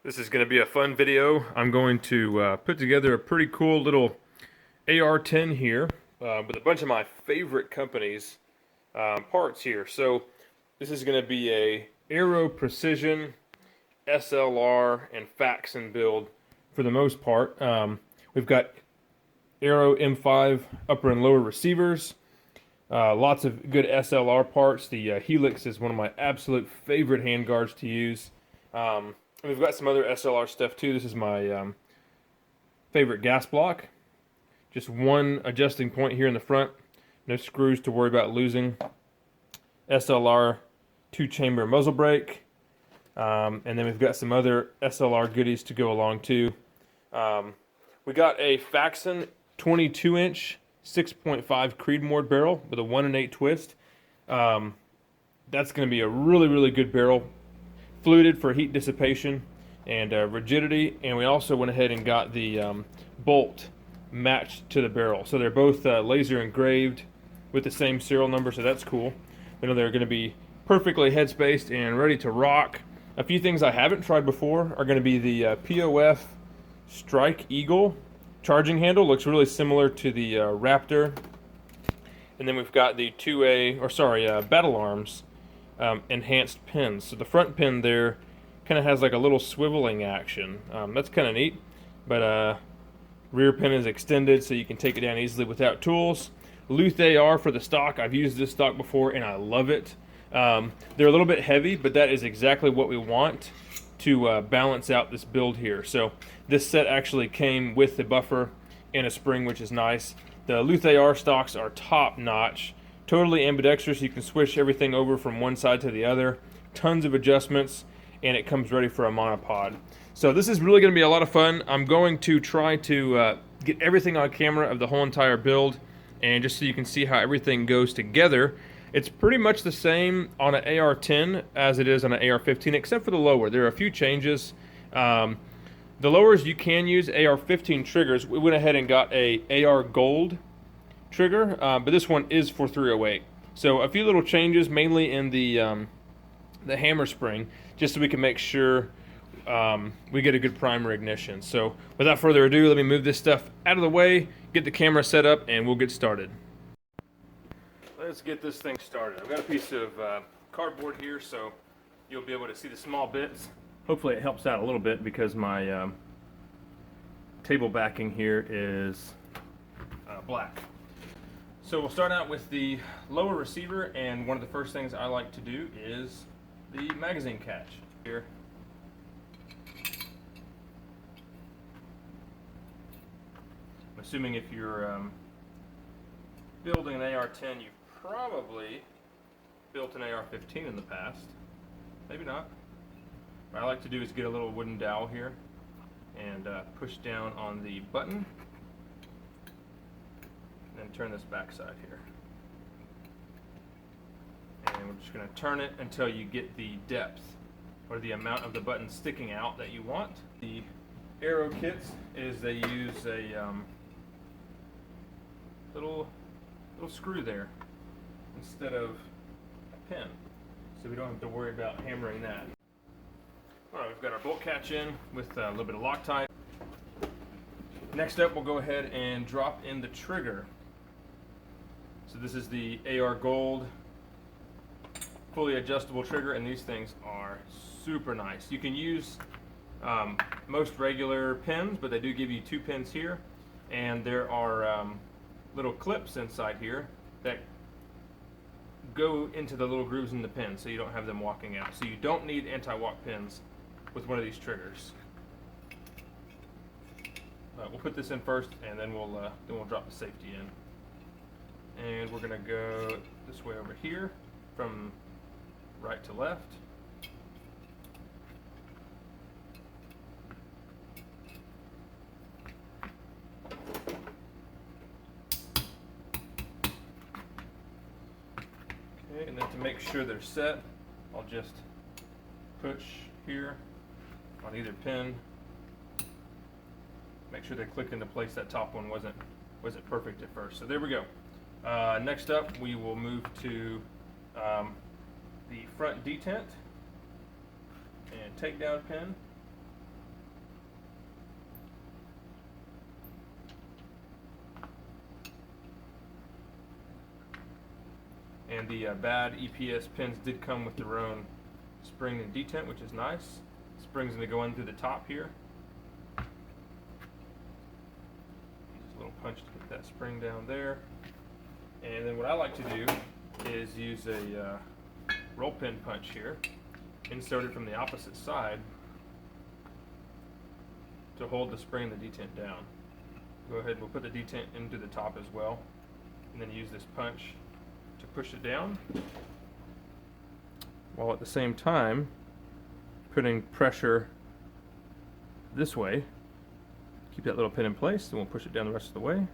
This is going to be a fun video. I'm going to put together a pretty cool little AR-10 here with a bunch of my favorite companies' parts here. So this is going to be a Aero Precision SLR and Faxon build for the most part. We've got Aero M5 upper and lower receivers. Lots of good SLR parts. The Helix is one of my absolute favorite handguards to use. We've got some other SLR stuff too. This is my favorite gas block. Just one adjusting point here in the front. No screws to worry about losing. SLR 2-chamber muzzle brake. And then we've got some other SLR goodies to go along too. We got a Faxon 22-inch 6.5 Creedmoor barrel with a 1 1/8 twist. That's going to be a really good barrel. Fluted for heat dissipation and rigidity, and we also went ahead and got the bolt matched to the barrel. So they're both laser engraved with the same serial number, so that's cool. We know they're going to be perfectly head-spaced and ready to rock. A few things I haven't tried before are going to be the POF Strike Eagle charging handle. Looks really similar to the Raptor. And then we've got the Battle Arms enhanced pins. So the front pin there kind of has like a little swiveling action. That's kind of neat. But rear pin is extended so you can take it down easily without tools. Luth-ar for the stock. I've used this stock before and I love it. They're a little bit heavy, but that is exactly what we want to balance out this build here. So this set actually came with the buffer and a spring, which is nice. The luth-ar stocks are top notch. Totally ambidextrous. You can switch everything over from one side to the other. Tons of adjustments, and it comes ready for a monopod. So this is really going to be a lot of fun. I'm going to try to get everything on camera of the whole entire build, and just so you can see how everything goes together. It's pretty much the same on an AR-10 as it is on an AR-15, except for the lower. There are a few changes. The lowers you can use AR-15 triggers. We went ahead and got a AR Gold trigger, but this one is for 308. So a few little changes, mainly in the hammer spring, just so we can make sure we get a good primer ignition. So without further ado, let me move this stuff out of the way, get the camera set up, and we'll get started. Let's get this thing started. I've got a piece of cardboard here, so you'll be able to see the small bits. Hopefully it helps out a little bit because my table backing here is black. So we'll start out with the lower receiver, and one of the first things I like to do is the magazine catch here. I'm assuming if you're building an AR-10, you've probably built an AR-15 in the past. Maybe not. What I like to do is get a little wooden dowel here and push down on the button. And turn this back side here. And we're just going to turn it until you get the depth or the amount of the button sticking out that you want. The Aero kits is they use a little screw there instead of a pin, so we don't have to worry about hammering that. Alright, we've got our bolt catch in with a little bit of Loctite. Next up, we'll go ahead and drop in the trigger. So this is the AR Gold fully adjustable trigger, and these things are super nice. You can use most regular pins, but they do give you 2 pins here, and there are little clips inside here that go into the little grooves in the pin, so you don't have them walking out. So you don't need anti-walk pins with one of these triggers. We'll put this in first, and then we'll drop the safety in. And we're going to go this way over here from right to left. Okay, and then to make sure they're set, I'll just push here on either pin. Make sure they click into place. That top one wasn't perfect at first. So there we go. Next up, we will move to the front detent and takedown pin. And the bad EPS pins did come with their own spring and detent, which is nice. Spring's going to go in through the top here. Use a little punch to get that spring down there. And then what I like to do is use a roll pin punch here, insert it from the opposite side to hold the spring and the detent down. Go ahead and we'll put the detent into the top as well, and then use this punch to push it down, while at the same time putting pressure this way. Keep that little pin in place, and we'll push it down the rest of the way.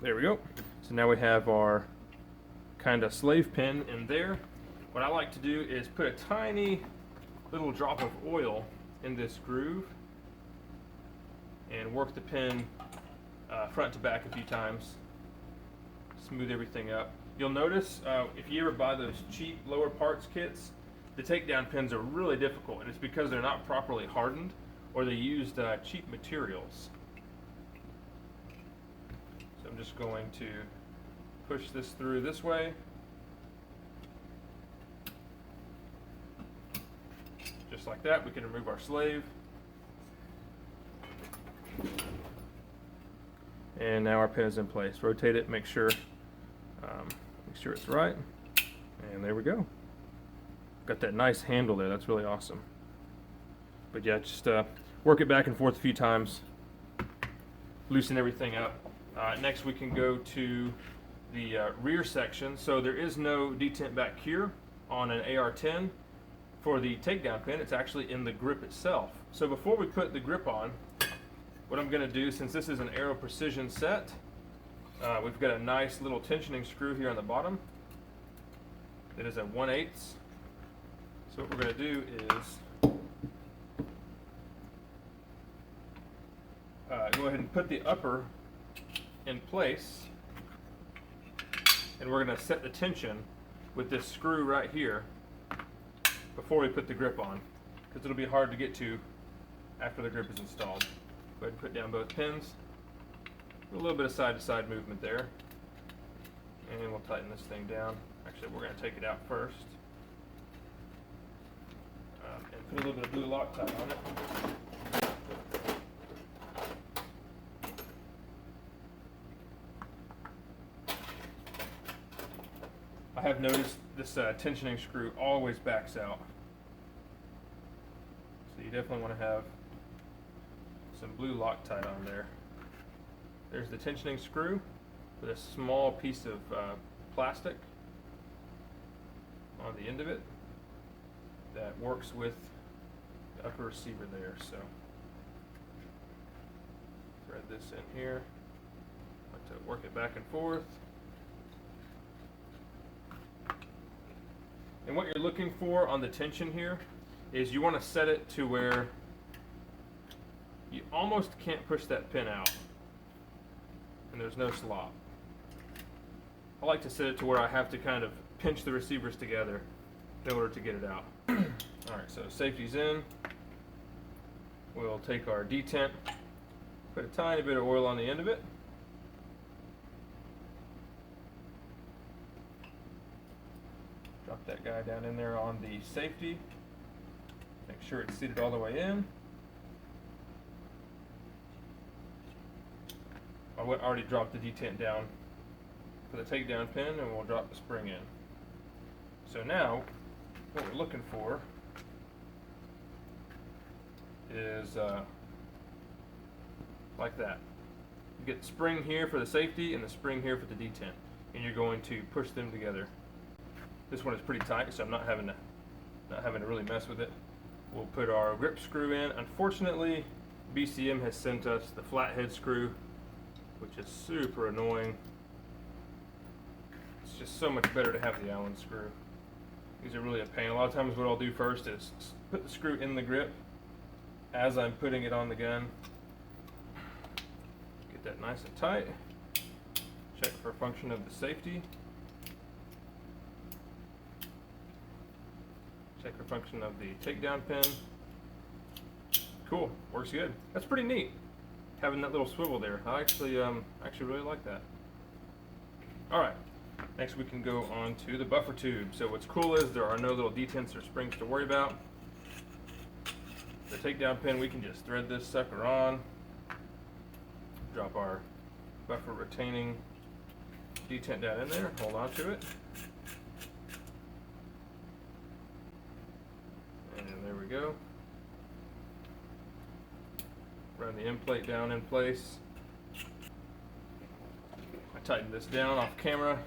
There we go. So now we have our kind of slave pin in there. What I like to do is put a tiny little drop of oil in this groove and work the pin front to back a few times. Smooth everything up. You'll notice if you ever buy those cheap lower parts kits, the takedown pins are really difficult, and it's because they're not properly hardened or they used cheap materials. So I'm just going to push this through this way. Just like that, we can remove our slave. And now our pin is in place. Rotate it, make sure it's right. And there we go. Got that nice handle there, that's really awesome. But yeah, just work it back and forth a few times, loosen everything up. Next we can go to the rear section. So there is no detent back here on an AR-10. For the takedown pin, it's actually in the grip itself. So before we put the grip on, what I'm going to do, since this is an Aero Precision set, we've got a nice little tensioning screw here on the bottom. It is a 1/8. So what we're going to do is go ahead and put the upper in place, and we're going to set the tension with this screw right here before we put the grip on, because it'll be hard to get to after the grip is installed. Go ahead and put down both pins. A little bit of side-to-side movement there. And we'll tighten this thing down. Actually, we're going to take it out first. And put a little bit of blue Loctite on it. I have noticed this tensioning screw always backs out. So you definitely want to have some blue Loctite on there. There's the tensioning screw with a small piece of plastic on the end of it that works with the upper receiver there. So thread this in here. Like to work it back and forth. And what you're looking for on the tension here is you want to set it to where you almost can't push that pin out and there's no slop. I like to set it to where I have to kind of pinch the receivers together in order to get it out. Alright, so safety's in. We'll take our detent, put a tiny bit of oil on the end of it. Drop that guy down in there on the safety. Make sure it's seated all the way in. I already dropped the detent down for the takedown pin, and we'll drop the spring in. So now, what we're looking for is like that. You get the spring here for the safety and the spring here for the detent, and you're going to push them together. This one is pretty tight, so I'm not having to really mess with it. We'll put our grip screw in. Unfortunately, BCM has sent us the flathead screw, which is super annoying. It's just so much better to have the Allen screw. These are really a pain. A lot of times what I'll do first is put the screw in the grip as I'm putting it on the gun. Get that nice and tight. Check for function of the safety. Check for function of the takedown pin. Cool, works good. That's pretty neat. having that little swivel there. I actually really like that. All right, next we can go on to the buffer tube. So what's cool is there are no little detents or springs to worry about. The takedown pin, we can just thread this sucker on, drop our buffer retaining detent down in there, hold on to it, and there we go. Run the end plate down in place. I tightened this down off camera.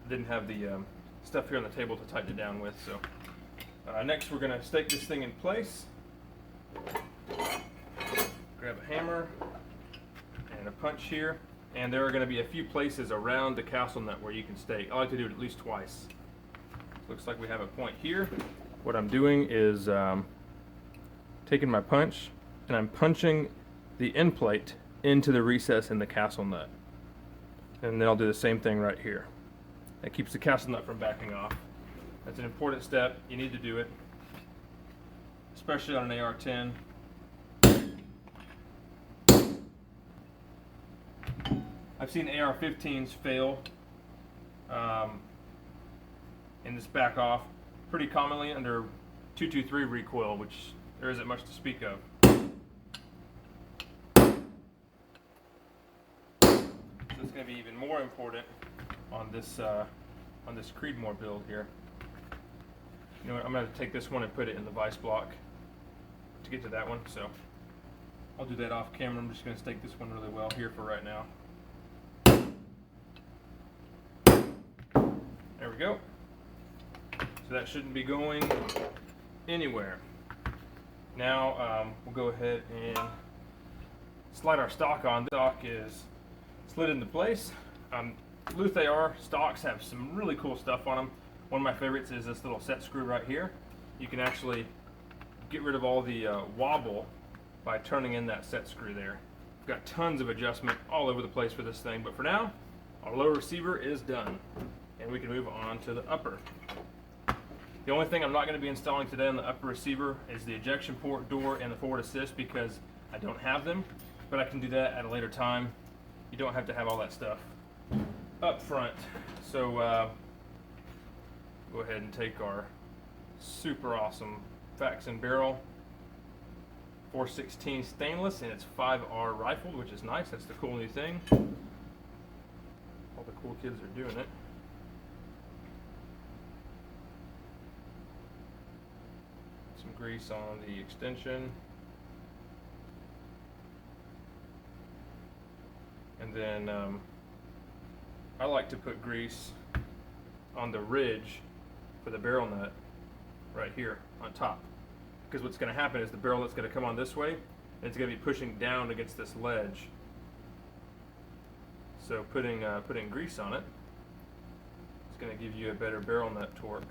Didn't have the stuff here on the table to tighten it down with, so next we're going to stake this thing in place. Grab a hammer and a punch here, and there are going to be a few places around the castle nut where you can stake. I like to do it at least twice. Looks like we have a point here. What I'm doing is taking my punch and I'm punching the end plate into the recess in the castle nut, and then I'll do the same thing right here. That keeps the castle nut from backing off. That's an important step. You need to do it, especially on an AR-10. I've seen AR-15s fail in this back off pretty commonly under 223 recoil, which there isn't much to speak of. So it's going to be even more important on this Creedmoor build here. You know what, I'm going to take this one and put it in the vise block to get to that one, so I'll do that off camera. I'm just going to stake this one really well here for right now. There we go. So that shouldn't be going anywhere. Now we'll go ahead and slide our stock on. The stock is slid into place. Luth-ar stocks have some really cool stuff on them. One of my favorites is this little set screw right here. You can actually get rid of all the wobble by turning in that set screw there. We've got tons of adjustment all over the place for this thing, but for now, our lower receiver is done, and we can move on to the upper. The only thing I'm not going to be installing today on the upper receiver is the ejection port, door, and the forward assist, because I don't have them, but I can do that at a later time. You don't have to have all that stuff up front. So go ahead and take our super awesome Faxon barrel, 416 stainless, and it's 5R rifled, which is nice. That's the cool new thing. All the cool kids are doing it. Some grease on the extension, and then I like to put grease on the ridge for the barrel nut right here on top, because what's going to happen is the barrel nut's going to come on this way, and it's going to be pushing down against this ledge. So putting grease on it, it's going to give you a better barrel nut torque.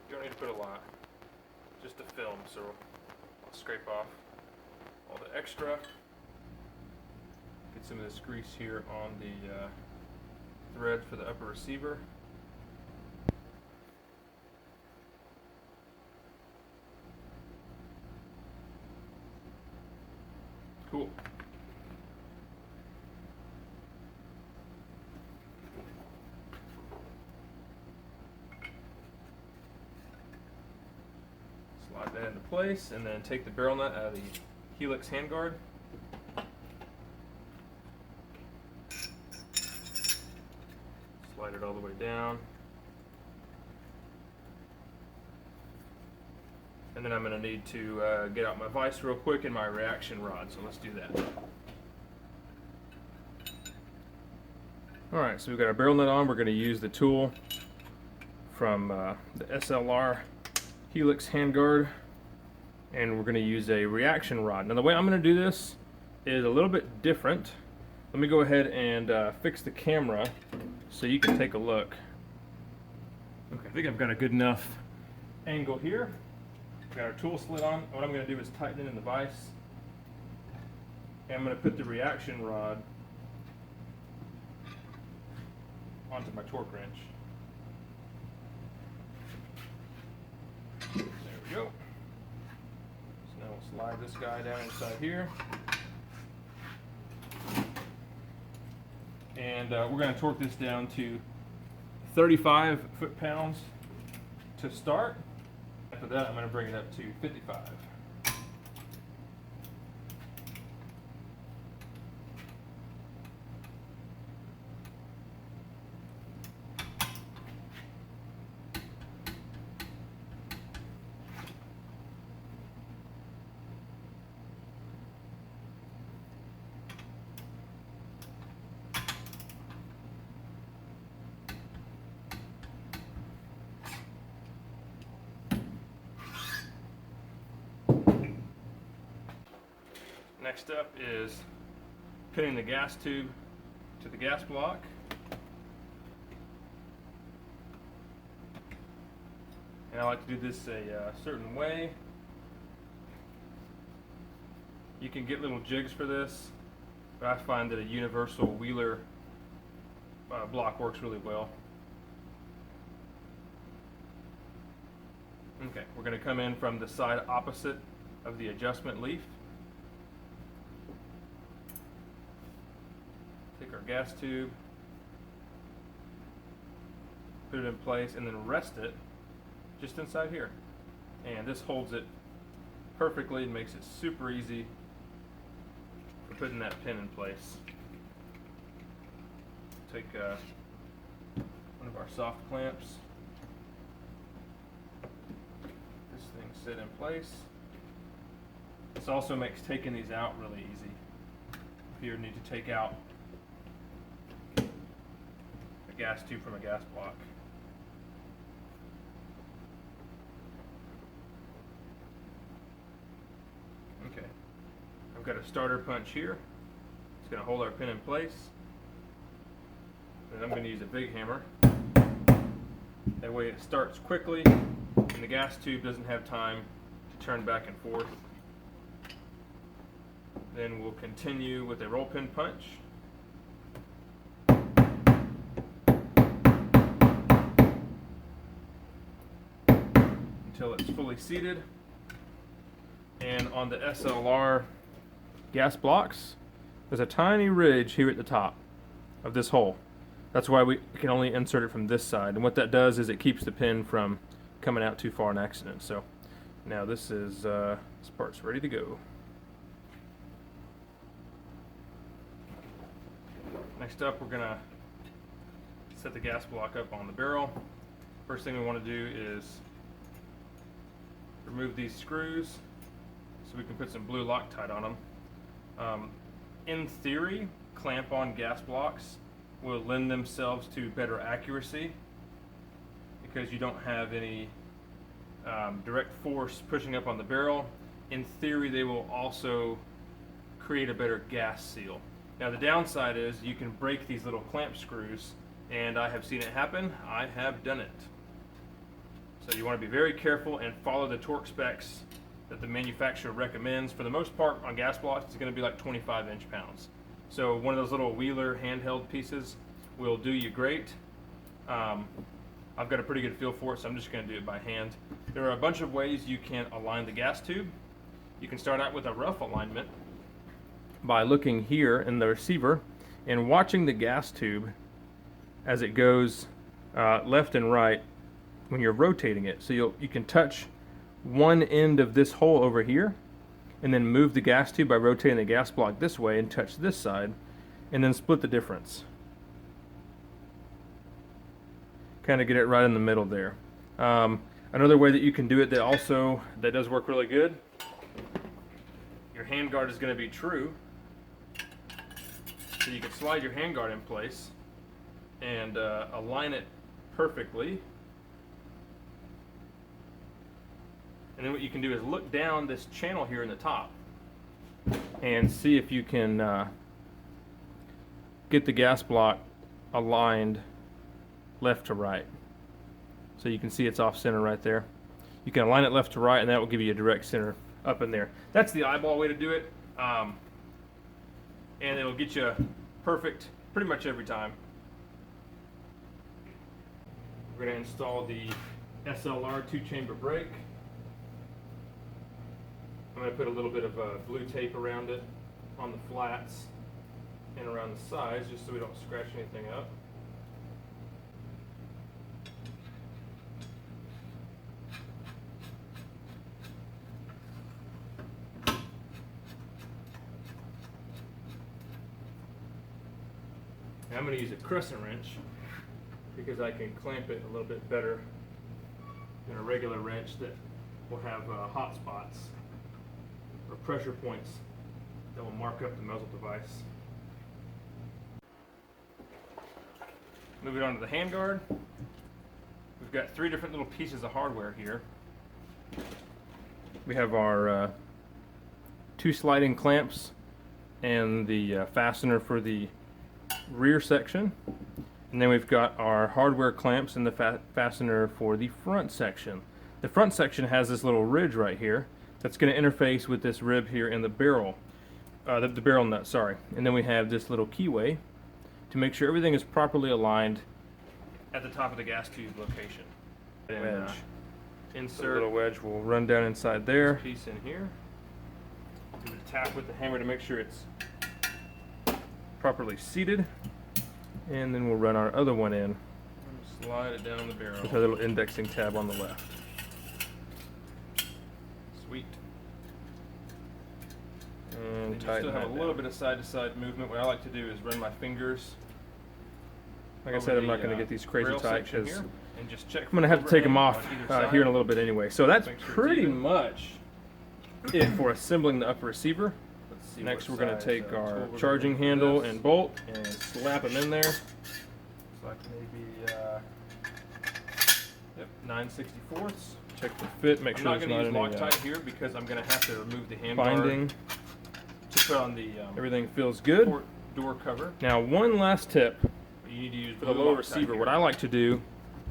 You don't need to put a lot, just a film. So I'll scrape off all the extra. Get some of this grease here on the thread for the upper receiver. Cool. Slide that into place, and then take the barrel nut out of the Helix handguard. Slide it all the way down. And then I'm going to need to get out my vise real quick and my reaction rod, so let's do that. Alright, so we've got our barrel nut on. We're going to use the tool from the SLR Helix handguard, and we're going to use a reaction rod. Now the way I'm going to do this is a little bit different. Let me go ahead and fix the camera so you can take a look. Okay, I think I've got a good enough angle here. We've got our tool slid on. What I'm going to do is tighten it in the vise, and I'm going to put the reaction rod onto my torque wrench. There we go. So now we'll slide this guy down inside here. And we're going to torque this down to 35 foot-pounds to start. After that, I'm going to bring it up to 55. Next up is pinning the gas tube to the gas block. And I like to do this a certain way. You can get little jigs for this, but I find that a universal wheeler block works really well. Okay, we're going to come in from the side opposite of the adjustment leaf. Take our gas tube, put it in place, and then rest it just inside here. And this holds it perfectly and makes it super easy for putting that pin in place. Take one of our soft clamps. This thing sit in place. This also makes taking these out really easy. If you need to take out a gas tube from a gas block. Okay, I've got a starter punch here. It's going to hold our pin in place. And I'm going to use a big hammer. That way it starts quickly and the gas tube doesn't have time to turn back and forth. Then we'll continue with a roll pin punch. Until it's fully seated. And on the SLR gas blocks, there's a tiny ridge here at the top of this hole. That's why we can only insert it from this side. And what that does is it keeps the pin from coming out too far in accident. So now this part's ready to go. Next up, we're gonna set the gas block up on the barrel. First thing we want to do is remove these screws so we can put some blue Loctite on them. In theory, clamp-on gas blocks will lend themselves to better accuracy because you don't have any direct force pushing up on the barrel. In theory, they will also create a better gas seal. Now the downside is you can break these little clamp screws, and I have seen it happen. I have done it. So you want to be very careful and follow the torque specs that the manufacturer recommends. For the most part on gas blocks, it's going to be like 25 inch-pounds. So one of those little Wheeler handheld pieces will do you great. I've got a pretty good feel for it, so I'm just going to do it by hand. There are a bunch of ways you can align the gas tube. You can start out with a rough alignment by looking here in the receiver and watching the gas tube as it goes left and right when you're rotating it. So you can touch one end of this hole over here and then move the gas tube by rotating the gas block this way and touch this side and then split the difference. Kind of get it right in the middle there. Another way that you can do it that does work really good, your handguard is going to be true. So you can slide your handguard in place and align it perfectly. And then what you can do is look down this channel here in the top and see if you can get the gas block aligned left to right. So you can see it's off center right there. You can align it left to right and that will give you a direct center up in there. That's the eyeball way to do it. And it'll get you perfect pretty much every time. We're going to install the SLR 2-chamber brake. I'm going to put a little bit of blue tape around it on the flats and around the sides, just so we don't scratch anything up. Now I'm going to use a crescent wrench because I can clamp it a little bit better than a regular wrench that will have hot spots or pressure points that will mark up the muzzle device. Moving on to the handguard. We've got 3 different little pieces of hardware here. We have our 2 sliding clamps and the fastener for the rear section, and then we've got our hardware clamps and the fastener for the front section. The front section has this little ridge right here that's going to interface with this rib here in the barrel, the barrel nut, sorry. And then we have this little keyway to make sure everything is properly aligned at the top of the gas tube location. And insert a little wedge will run down inside there. This piece in here. Give it a tap with the hammer to make sure it's properly seated, and then we'll run our other one in. Slide it down the barrel with a little indexing tab on the left. Sweet. And tighten that down. A little bit of side-to-side movement. What I like to do is run my fingers. Like I said, I'm not going to get these crazy tight because I'm going to have to take them off here in a little bit anyway. So that's pretty much it for assembling the upper receiver. Next, we're going to take our charging handle and bolt and slap them in there. It's like maybe 9/64. Check the fit, make sure there's not any Loctite here because I'm going to have to remove the handguard binding to put on the everything feels good. Door cover. Now, one last tip. You need to use for the lower receiver. What I like to do,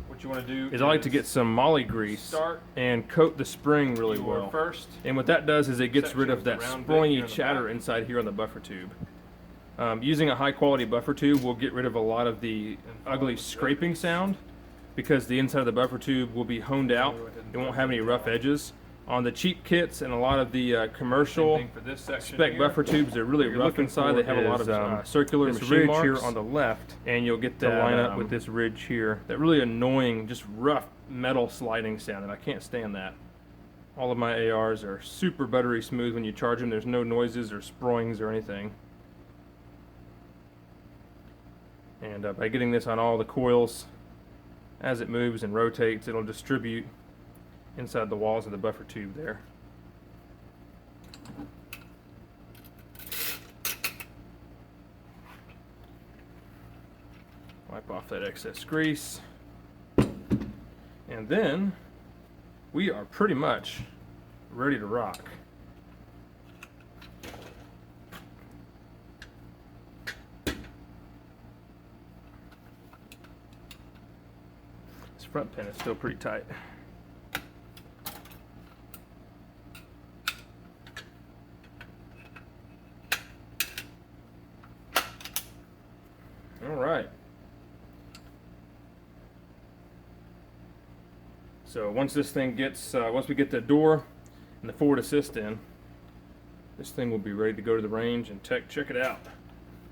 what you want to do, is I like to get some moly grease and coat the spring really well. First, and what that does is it gets rid of that springy chatter inside here on the buffer tube. Using a high quality buffer tube will get rid of a lot of the ugly scraping sound because the inside of the buffer tube will be honed out. It won't have any rough edges. On the cheap kits and a lot of the commercial spec buffer tubes, they're really rough inside. They have a lot of circular machine marks here on the left, and you'll get that line up with this ridge here. That really annoying, just rough metal sliding sound, and I can't stand that. All of my ARs are super buttery smooth when you charge them. There's no noises or sproings or anything. And by getting this on all the coils, as it moves and rotates, it'll distribute inside the walls of the buffer tube there. Wipe off that excess grease. And then we are pretty much ready to rock. This front pin is still pretty tight. All right. So once this thing gets, once we get the door and the forward assist in, this thing will be ready to go to the range and check it out.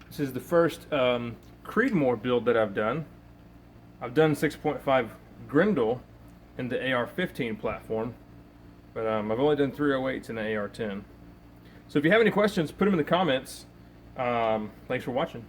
This is the first Creedmoor build that I've done. I've done 6.5 Grendel in the AR-15 platform, but I've only done 308s in the AR-10. So if you have any questions, put them in the comments. Thanks for watching.